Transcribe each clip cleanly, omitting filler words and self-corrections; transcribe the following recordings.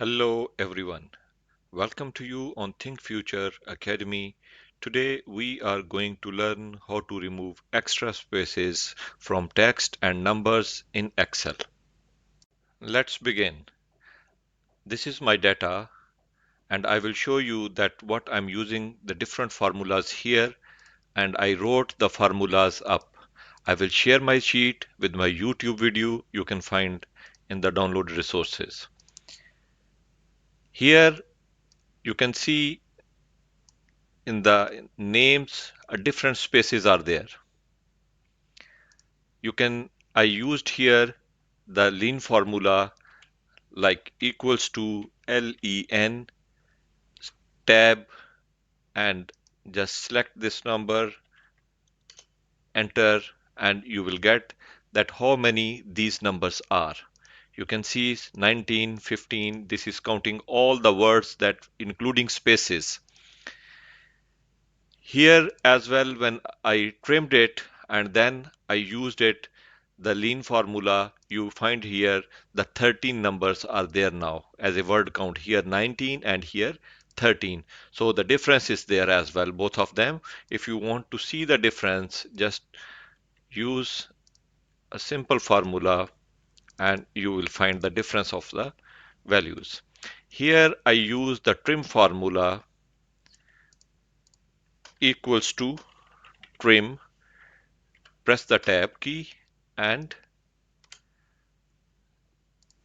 Hello everyone. Welcome to you on Think Future Academy. Today we are going to learn how to remove extra spaces from text and numbers in Excel. Let's begin. This is my data and I will show you that what I'm using the different formulas here and I wrote the formulas up. I will share my sheet with my YouTube video you can find in the download resources. Here you can see in the names different spaces are there. I used here the LEN formula like equals to LEN tab and just select this number, enter, and you will get that how many these numbers are. You can see 19, 15. This is counting all the words that including spaces. Here as well, when I trimmed it and then I used it, the LEN formula, you find here the 13 numbers are there now as a word count. Here 19 and here 13. So the difference is there as well, both of them. If you want to see the difference, just use a simple formula and you will find the difference of the values. Here I use the trim formula equals to trim, press the tab key and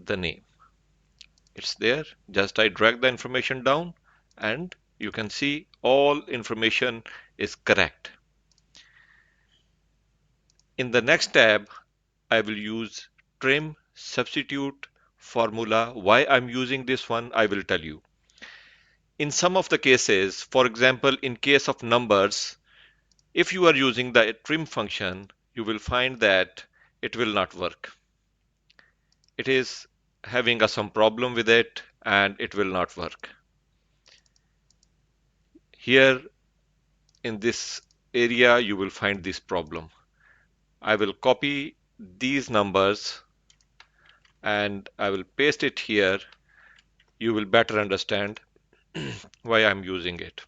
the name. It's there. Just I drag the information down and you can see all information is correct. In the next tab, I will use trim substitute formula. Why I'm using this one, I will tell you. In some of the cases, for example, in case of numbers, if you are using the trim function, you will find that it will not work. It is having some problem with it and it will not work. Here in this area, you will find this problem. I will copy these numbers and I will paste it here. You will better understand why I'm using it.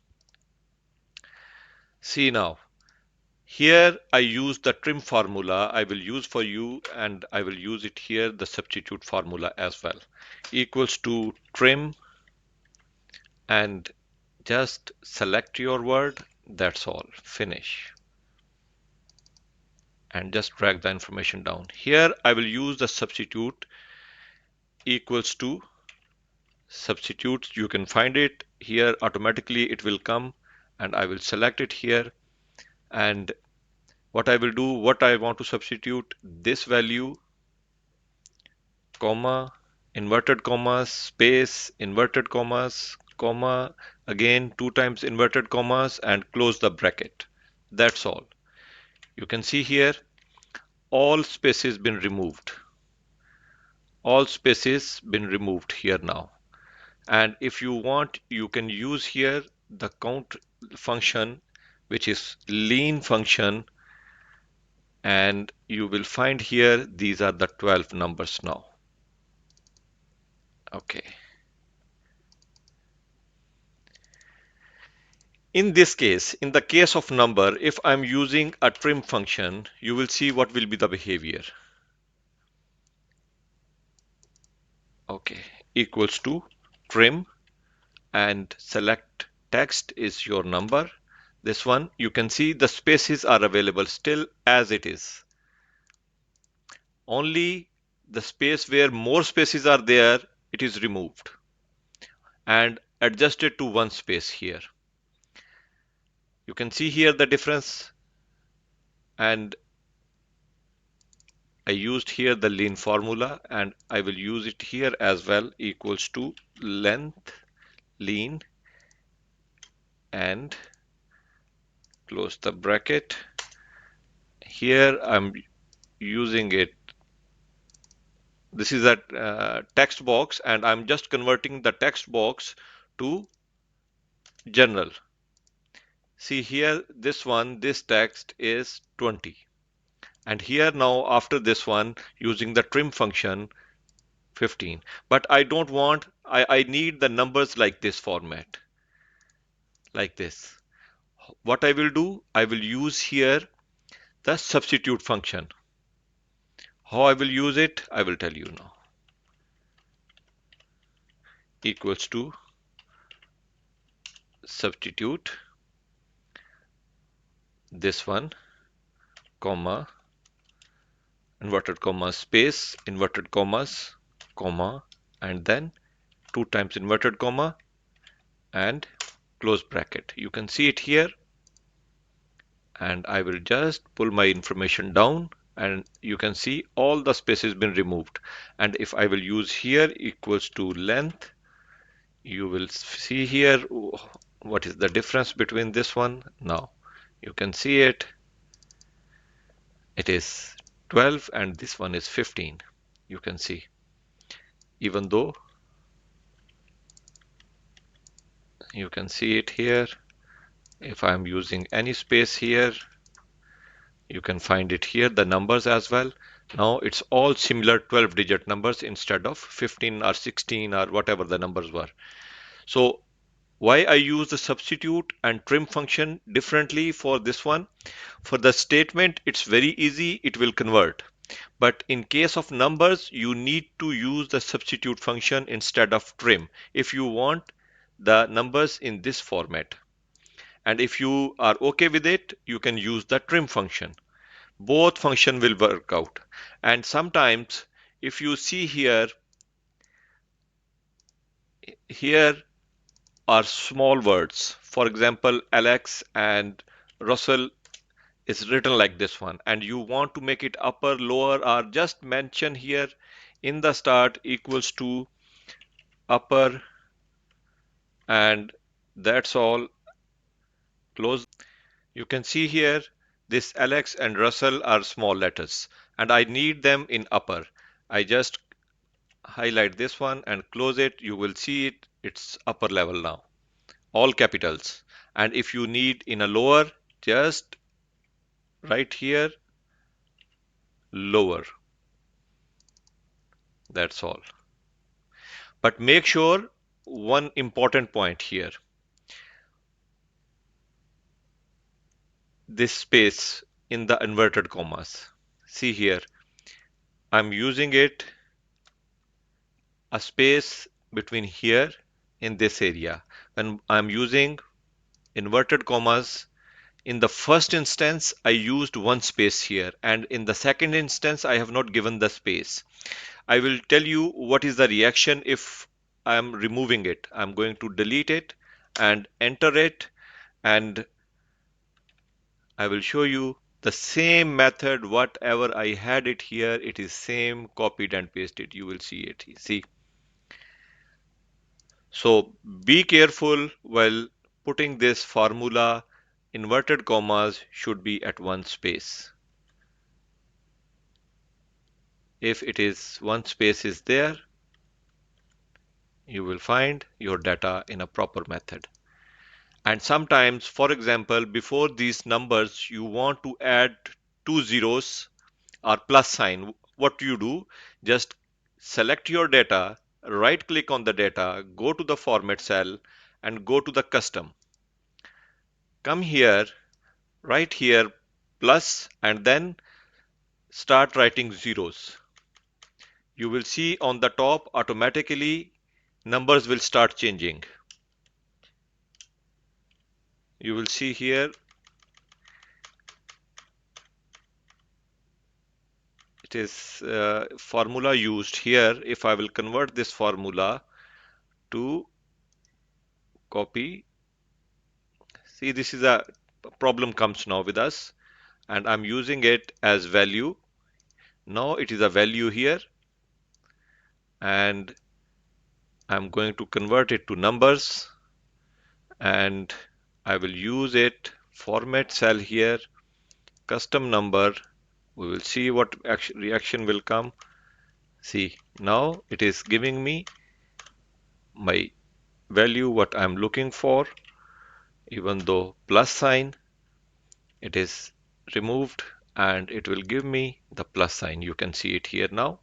See now, here I use the trim formula I will use for you and I will use it here, the substitute formula as well. Equals to trim and just select your word. That's all. Finish. And just drag the information down. Here I will use the substitute equals to substitutes. You can find it here automatically. It will come and I will select it here. And what I will do, what I want to substitute, this value, comma, inverted commas, space, inverted commas, comma, again 2 times inverted commas and close the bracket. That's all. You can see here all spaces been removed. All spaces been removed here now. And if you want, you can use here the count function, which is LEN function, and you will find here these are the 12 numbers now. Okay. In this case, in the case of number, if I'm using a trim function, you will see what will be the behavior. Okay, equals to trim and select text is your number. This one, you can see the spaces are available still as it is. Only the space where more spaces are there, it is removed and adjusted to one space here. You can see here the difference, and I used here the LEN formula and I will use it here as well, equals to length LEN and close the bracket. Here I'm using it. This is a text box and I'm just converting the text box to general. See here, this one, this text is 20. And here now after this one, using the trim function, 15. But I don't want I need the numbers like this format, like this. What I will do, I will use here the substitute function. How I will use it, I will tell you now. Equals to substitute this one, comma, inverted commas, space, inverted commas, comma, and then 2 times inverted comma and close bracket. You can see it here, and I will just pull my information down, and you can see all the spaces been removed. And if I will use here equals to length, you will see here what is the difference between this one. Now you can see it. It is 12 and this one is 15. You can see, even though you can see it here, if I'm using any space here, you can find it here, the numbers as well. Now it's all similar 12-digit numbers instead of 15 or 16 or whatever the numbers were. So why I use the substitute and trim function differently for this one? For the statement, it's very easy, it will convert. But in case of numbers, you need to use the substitute function instead of trim if you want the numbers in this format. And if you are okay with it, you can use the trim function. Both function will work out. And sometimes if you see here, here are small words. For example, Alex and Russell is written like this one, and you want to make it upper, lower, or just mention here in the start equals to upper, and that's all. Close. You can see here this Alex and Russell are small letters, and I need them in upper. I just highlight this one and close it. You will see it, it's upper level now, all capitals. And if you need in a lower, just right here, lower. That's all. But make sure one important point here, this space in the inverted commas. See here, I'm using it a space between here in this area. When I'm using inverted commas, in the first instance, I used one space here, and in the second instance, I have not given the space. I will tell you what is the reaction if I'm removing it. I'm going to delete it and enter it, and I will show you the same method, whatever I had it here, it is same, copied and pasted. You will see it. See. So be careful while putting this formula. Inverted commas should be at one space. If it is one space is there, you will find your data in a proper method. And sometimes, for example, before these numbers, you want to add two zeros or plus sign. What do you do? Just select your data, right click on the data, go to the format cell and go to the custom. Come here, right here, plus, and then start writing zeros. You will see on the top automatically numbers will start changing. You will see here it is formula used here. If I will convert this formula to copy, see this is a problem comes now with us, and I'm using it as value. Now it is a value here, and I'm going to convert it to numbers, and I will use it format cell here, custom number. We will see what reaction will come. See, now it is giving me my value what I'm looking for, even though plus sign it is removed, and it will give me the plus sign. You can see it here now.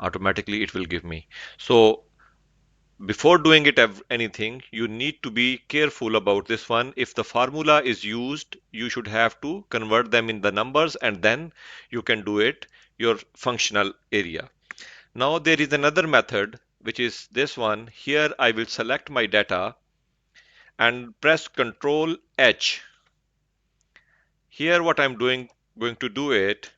Automatically it will give me. So before doing it anything, you need to be careful about this one. If the formula is used, you should have to convert them in the numbers, and then you can do it your functional area. Now there is another method, which is this one. Here I will select my data and press Control H. Here what I'm going to do it,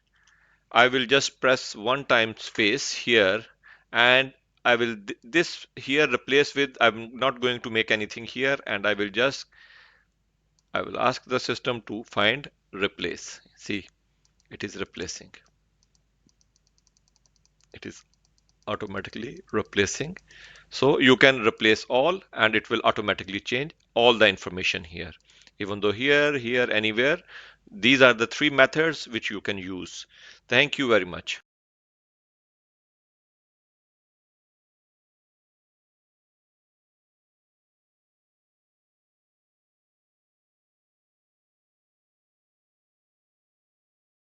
I will just press one time space here, and I will this here replace with, I'm not going to make anything here, and I will ask the system to find replace. See, it is replacing. It is automatically replacing. So you can replace all and it will automatically change all the information here. Even though here, anywhere, these are the three methods which you can use. Thank you very much.